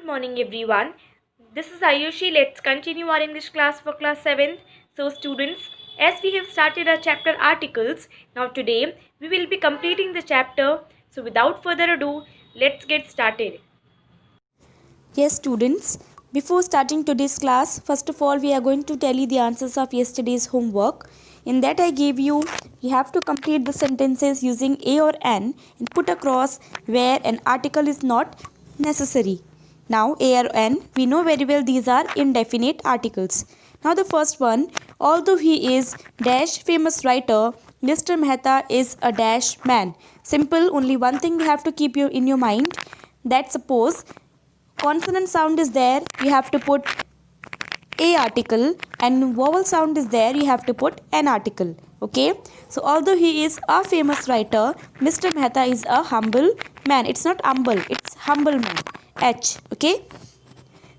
morning everyone. This is Ayushi. Let's continue our English class for class 7th. So students, as we have started our chapter articles, now today we will be completing the chapter. So without further ado, let's get started. Yes, students, before starting today's class, first of all, we are going to tell you the answers of yesterday's homework. In that I gave you have to complete the sentences using a or an and put across where an article is not necessary. Now, a or an, we know very well these are indefinite articles. Now, the first one, although he is dash famous writer, Mr. Mehta is a dash man. Simple, only one thing we have to keep you in your mind, that suppose consonant sound is there, you have to put a article, and vowel sound is there, you have to put an article. Okay, so although he is a famous writer, Mr. Mehta is a humble man. It's not humble, it's humble man. H. Okay,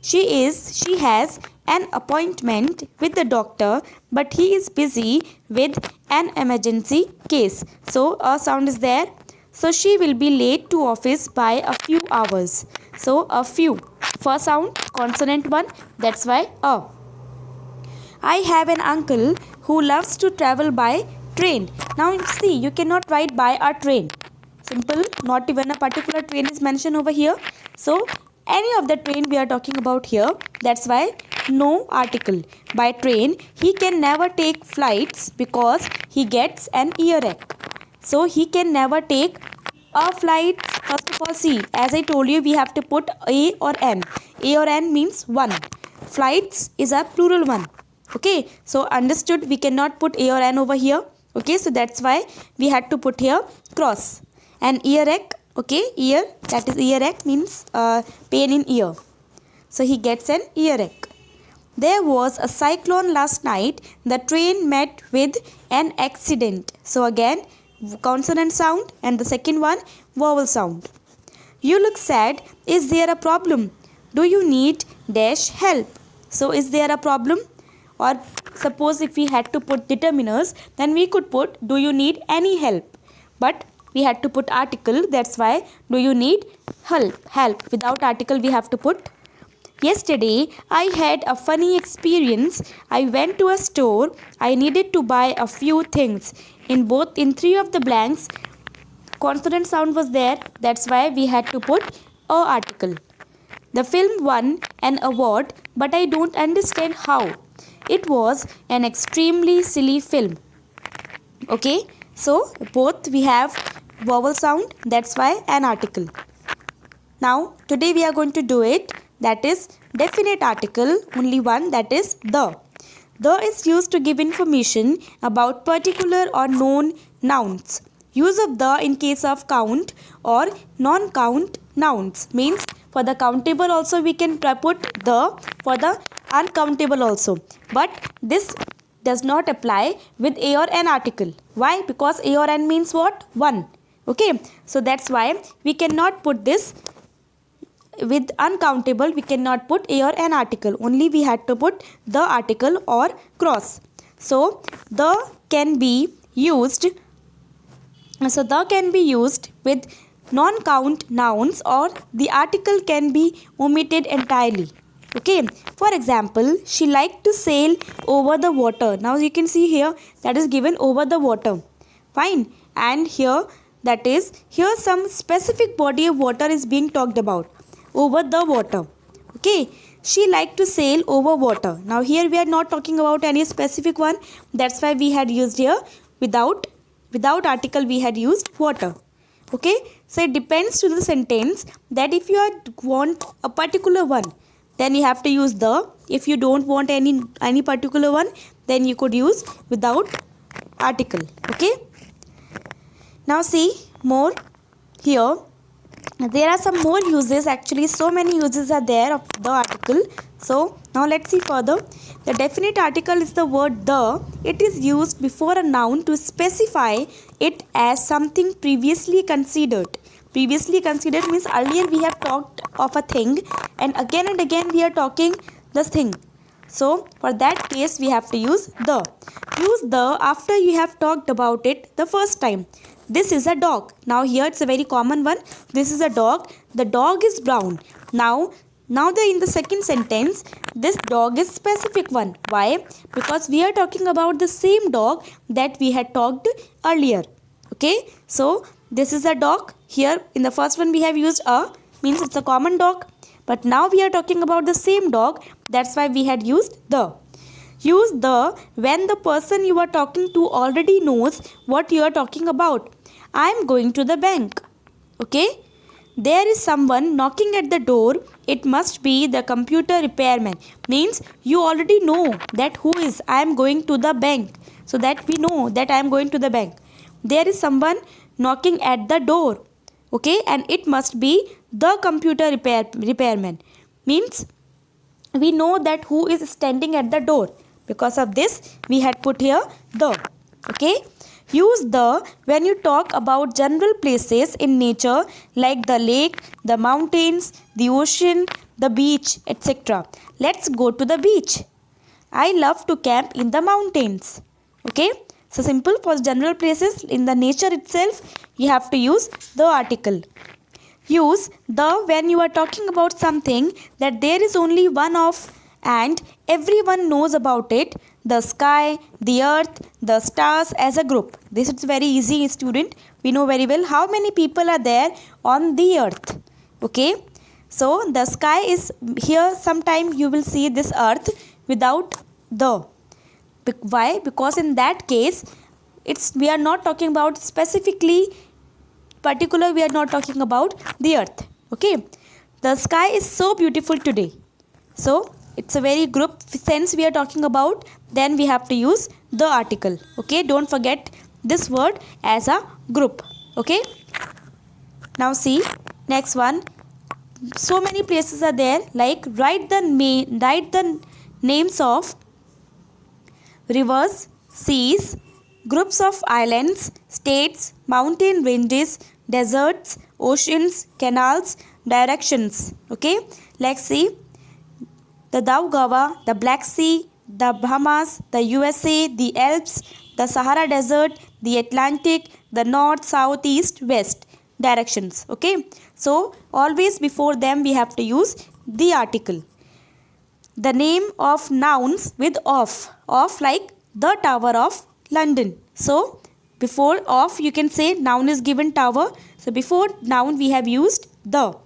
she has an appointment with the doctor, but he is busy with an emergency case. So a sound is there. So she will be late to office by a few hours. So a few. First sound, consonant one. That's why a. I have an uncle who loves to travel by train. Now see, you cannot write by a train. Simple, not even a particular train is mentioned over here. So any of the train we are talking about here, that's why no article. By train, he can never take flights because he gets an earache. So he can never take a flight. First of all, see, as I told you, we have to put a or an. A or an means one. Flights is a plural one. Okay, so understood, we cannot put a or an over here. Okay, so that's why we had to put here cross. And earache, okay, ear, that is earache means pain in ear. So he gets an earache. There was a cyclone last night. The train met with an accident. So again, consonant sound, and the second one, vowel sound. You look sad. Is there a problem? Do you need dash help? So is there a problem? Or suppose if we had to put determiners, then we could put do you need any help? But we had to put article, that's why do you need help. Without article we have to put. Yesterday I had a funny experience. I went to a store. I needed to buy a few things. In three of the blanks, consonant sound was there. That's why we had to put a article. The film won an award, but I don't understand how. It was an extremely silly film. Okay, so both we have vowel sound, that's why an article. Now today we are going to do it, that is definite article, only one, that is the. The is used to give information about particular or known nouns. Use of the in case of count or non-count nouns means for the countable also we can put the, for the uncountable also. But this does not apply with a or an article. Why? Because a or an means what? One. Okay. So that's why we cannot put this with uncountable, we cannot put a or an article. Only we had to put the article or cross. So the can be used. So the can be used with non-count nouns, or the article can be omitted entirely. Okay. For example, she liked to sail over the water. Now you can see here that is given over the water. Fine. And here that is, here some specific body of water is being talked about. Over the water. Okay, she liked to sail over water. Now here we are not talking about any specific one. That's why we had used here without article we had used water. Okay, so it depends to the sentence that if you want a particular one, then you have to use the. If you don't want any particular one, then you could use without article. Okay, now see more here. There are some more uses, actually so many uses are there of the article. So now let's see further. The definite article is the word the. It is used before a noun to specify it as something previously considered. Previously considered means earlier we have talked of a thing and again we are talking the thing. So for that case we have to use the. Use the after you have talked about it the first time. This is a dog. Now here it's a very common one. This is a dog. The dog is brown. Now Now in the second sentence, this dog is specific one. Why? Because we are talking about the same dog that we had talked earlier. Okay, so this is a dog. Here in the first one we have used a, means it's a common dog. But now we are talking about the same dog. That's why we had used the. Use the when the person you are talking to already knows what you are talking about. I am going to the bank. Okay? There is someone knocking at the door. It must be the computer repairman. Means you already know that who is I am going to the bank. So that we know that I am going to the bank. There is someone knocking at the door. Okay? And it must be the computer repairman. Means we know that who is standing at the door. Because of this, we had put here the. Okay? Use the when you talk about general places in nature like the lake, the mountains, the ocean, the beach, etc. Let's go to the beach. I love to camp in the mountains. Okay? So simple, for general places in the nature itself, you have to use the article. Use the when you are talking about something that there is only one of and everyone knows about it, the sky, the earth, the stars as a group. This is very easy, student. We know very well how many people are there on the earth. Okay, so the sky is here. Sometime you will see this earth without the. Why? Because in that case, we are not talking about specifically particular, we are not talking about the earth. Okay, the sky is so beautiful today. So it's a very group sense we are talking about, then we have to use the article. Okay, don't forget this word as a group. Okay, now see next one. So many places are there, like write the names of rivers, seas, groups of islands, states, mountain ranges, deserts, oceans, canals, directions. Okay, let's see. The Daugava, the Black Sea, the Bahamas, the USA, the Alps, the Sahara Desert, the Atlantic, the North, South, East, West directions. Okay, so always before them we have to use the article. The name of nouns with of like the Tower of London. So before of you can say noun is given tower. So before noun we have used the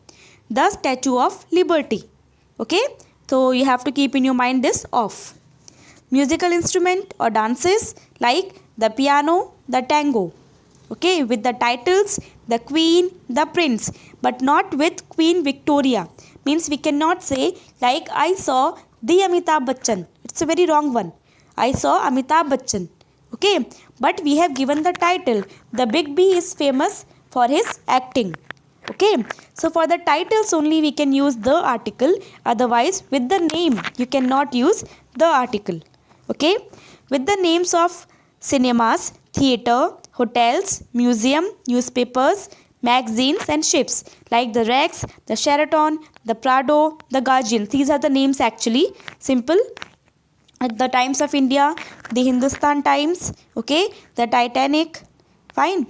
Statue of Liberty. Okay, so you have to keep in your mind this of. Musical instrument or dances like the piano, the tango. Okay, with the titles the Queen, the Prince, but not with Queen Victoria. Means we cannot say like I saw the Amitabh Bachchan. It's a very wrong one. I saw Amitabh Bachchan. Okay, but we have given the title. The Big B is famous for his acting. Okay, so for the titles only we can use the article. Otherwise with the name you cannot use the article. Okay, with the names of cinemas, theatre, hotels, museum, newspapers, magazines and ships like the Rex, the Sheraton, the Prado, the Guardian. These are the names actually. Simple. At the Times of India, the Hindustan Times, okay, the Titanic. Fine.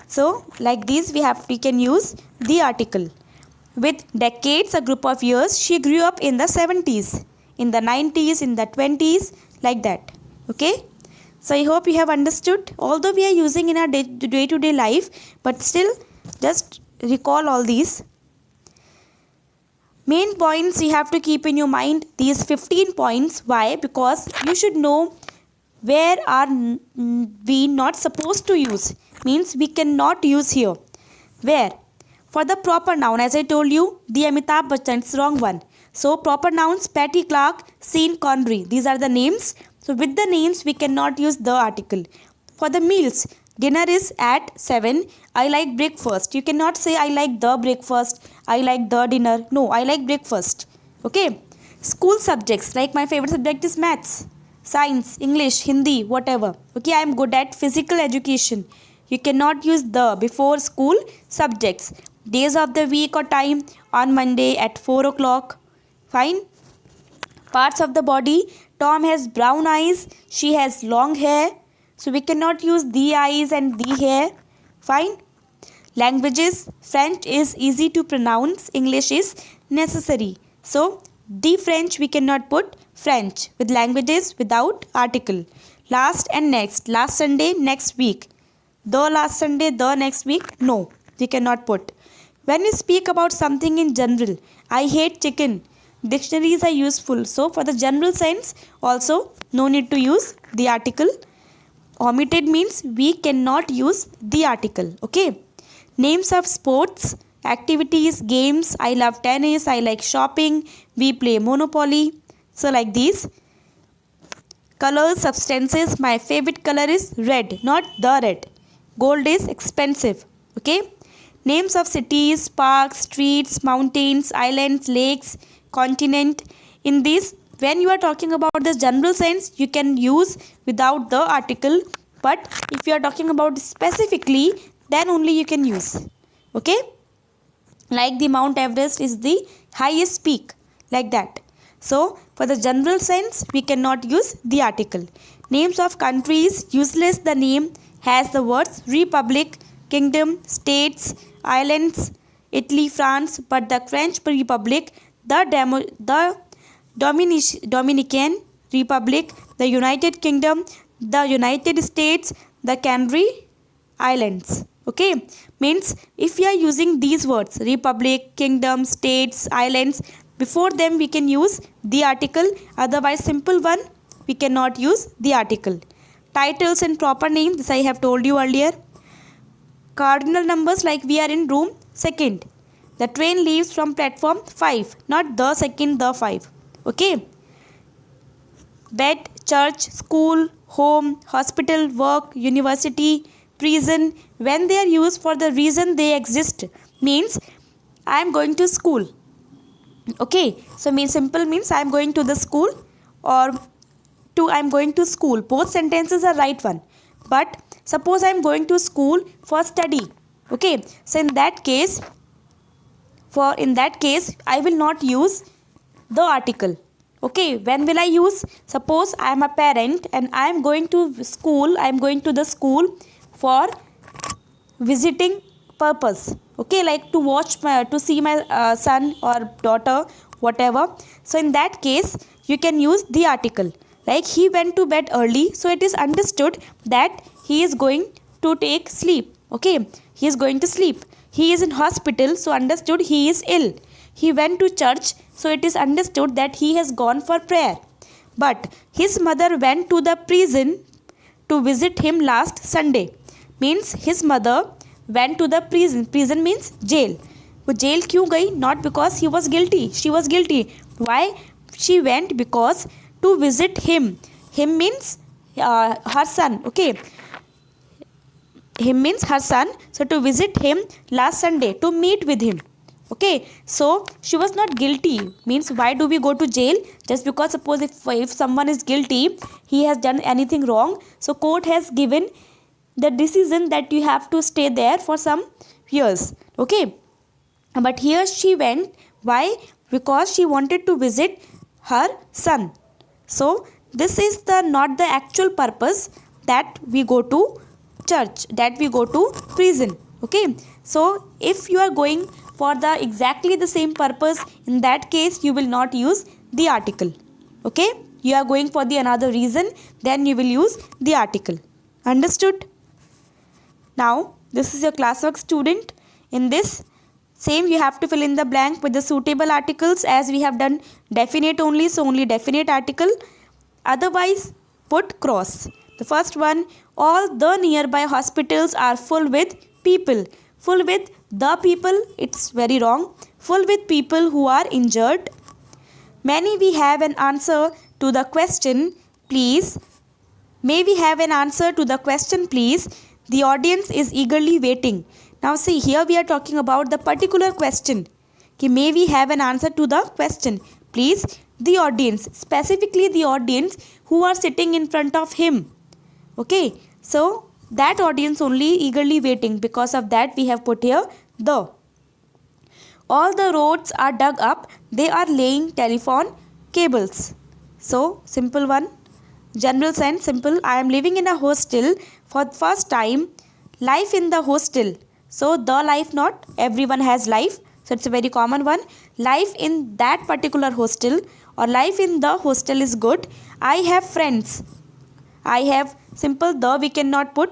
So like these we can use the article. With decades, a group of years, she grew up in the 70s, in the 90s, in the 20s, like that. Okay. So I hope you have understood. Although we are using in our day-to-day life, but still just recall all these. Main points you have to keep in your mind, these 15 points. Why? Because you should know where are we not supposed to use. Means we cannot use here. Where? For the proper noun, as I told you, the Amitabh Bachchan, it's wrong one. So proper nouns, Patty Clark, Sean Connery. These are the names. So with the names we cannot use the article. For the meals, dinner is at 7. I like breakfast. You cannot say I like the breakfast. I like the dinner. No, I like breakfast. Okay. School subjects, like my favorite subject is maths, science, English, Hindi, whatever. Okay, I am good at physical education. You cannot use the before school subjects. Days of the week or time, on Monday at 4 o'clock. Fine. Parts of the body, Tom has brown eyes, she has long hair. So we cannot use the eyes and the hair. Fine. Languages, French is easy to pronounce, English is necessary. So the French we cannot put French with languages without article. Last and next. Last Sunday, next week. The last Sunday, the next week. No, we cannot put. When we speak about something in general, I hate chicken. Dictionaries are useful. So for the general sense, also no need to use the article. Omitted means we cannot use the article. Okay. Names of sports, activities, games. I love tennis. I like shopping. We play Monopoly. So like these. Colors, substances. My favorite color is red, not the red. Gold is expensive. Okay. Names of cities, parks, streets, mountains, islands, lakes, continent. In this, when you are talking about the general sense, you can use without the article. But if you are talking about specifically, then only you can use. Okay. Like the Mount Everest is the highest peak. Like that. So, for the general sense, we cannot use the article. Names of countries, useless the name has the words republic, kingdom, states, islands, Italy, France, but the French Republic, the Dominican Republic, the United Kingdom, the United States, the Canary Islands. Okay, means if we are using these words republic, kingdom, states, islands, before them we can use the article, otherwise simple one we cannot use the article. Titles and proper name, this I have told you earlier. Cardinal numbers, like we are in room second. The train leaves from platform 5, not the second, the 5. Okay. Bed, church, school, home, hospital, work, university, prison, when they are used for the reason they exist, means I am going to school. Okay, so simple means I am going to the school, or I am going to school. Both sentences are right one. But suppose I am going to school for study. Okay, so in that case I will not use the article. Okay, when will I use? Suppose I am a parent and I am going to school. I am going to the school for visiting purpose. Okay, like to see my son or daughter, whatever. So in that case you can use the article. Like he went to bed early, so it is understood that he is going to take sleep. Okay, he is going to sleep. He is in hospital, so understood he is ill. He went to church, so it is understood that he has gone for prayer. But his mother went to the prison to visit him last Sunday. Means his mother went to the prison. Prison means jail. वो jail क्यों गई? Not because he was guilty. She was guilty. Why she went? Because to visit him. Him means her son. Okay. Him means her son. So to visit him last Sunday, to meet with him. Okay. So she was not guilty. Means why do we go to jail? Just because suppose if someone is guilty, he has done anything wrong. So court has given the decision that you have to stay there for some years. Okay. But here she went. Why? Because she wanted to visit her son. So this is not the actual purpose that we go to church, that we go to prison. Okay. So if you are going for the exactly the same purpose, in that case you will not use the article. Okay. You are going for the another reason, then you will use the article. Understood? Now this is your classwork, student. In this same you have to fill in the blank with the suitable articles, as we have done definite only, so only definite article. Otherwise put cross. The first one, all the nearby hospitals are full with people. Full with the people, it's very wrong. Full with people who are injured. Many we have an answer to the question, please. May we have an answer to the question, please? The audience is eagerly waiting. Now see, here we are talking about the particular question. Okay, may we have an answer to the question, please? The audience, specifically the audience who are sitting in front of him. Okay, so that audience only eagerly waiting. Because of that we have put here the. All the roads are dug up. They are laying telephone cables. So simple one. General sense, simple. I am living in a hostel for the first time. Life in the hostel. So the life, not everyone has life. So it's a very common one. Life in that particular hostel or life in the hostel is good. I have friends. I have simple the, we cannot put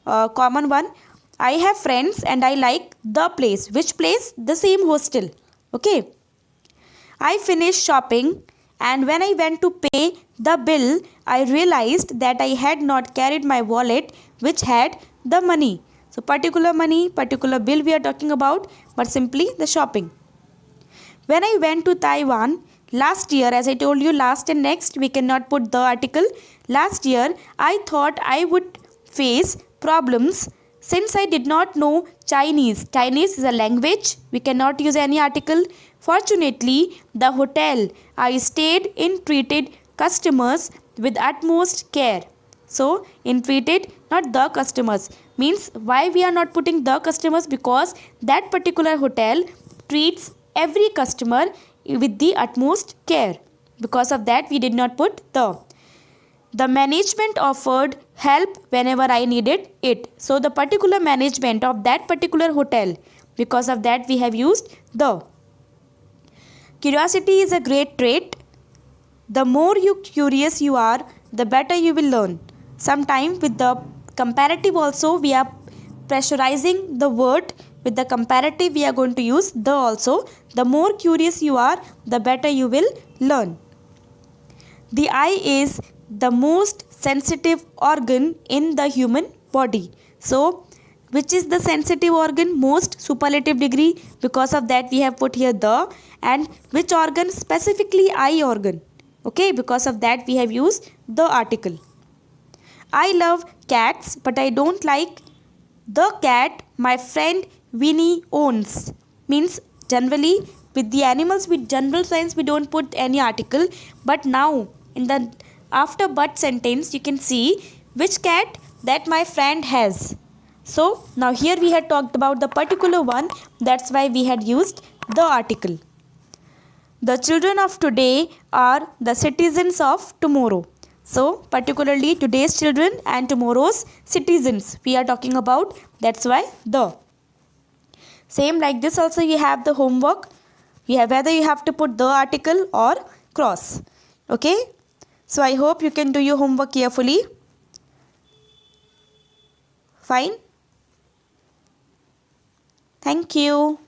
common one. I have friends and I like the place. Which place? The same hostel. Okay. I finished shopping and when I went to pay the bill, I realized that I had not carried my wallet which had the money. So particular money, particular bill we are talking about, but simply the shopping. When I went to Taiwan last year, as I told you, last and next, we cannot put the article. Last year, I thought I would face problems since I did not know Chinese. Chinese is a language. We cannot use any article. Fortunately, the hotel I stayed in treated customers with utmost care. So, in treated, not the customers. Means why we are not putting the customers? Because that particular hotel treats every customer with the utmost care. Because of that, we did not put the. The management offered help whenever I needed it. So, the particular management of that particular hotel. Because of that, we have used the. Curiosity is a great trait. The more curious you are, the better you will learn. Sometimes with the comparative also we are pressurizing the word. With the comparative we are going to use the also. The more curious you are, the better you will learn. The eye is the most sensitive organ in the human body. So, which is the sensitive organ? Most, superlative degree. Because of that we have put here the. And which organ? Specifically eye organ. Okay, because of that we have used the article. I love cats but I don't like the cat my friend Winnie owns. Means generally with the animals with general science we don't put any article. But now in the after but sentence you can see which cat that my friend has. So now here we had talked about the particular one. That's why we had used the article. The children of today are the citizens of tomorrow. So, particularly today's children and tomorrow's citizens we are talking about. That's why the. Same like this also you have the homework. You have whether you have to put the article or cross. Okay. So, I hope you can do your homework carefully. Fine. Thank you.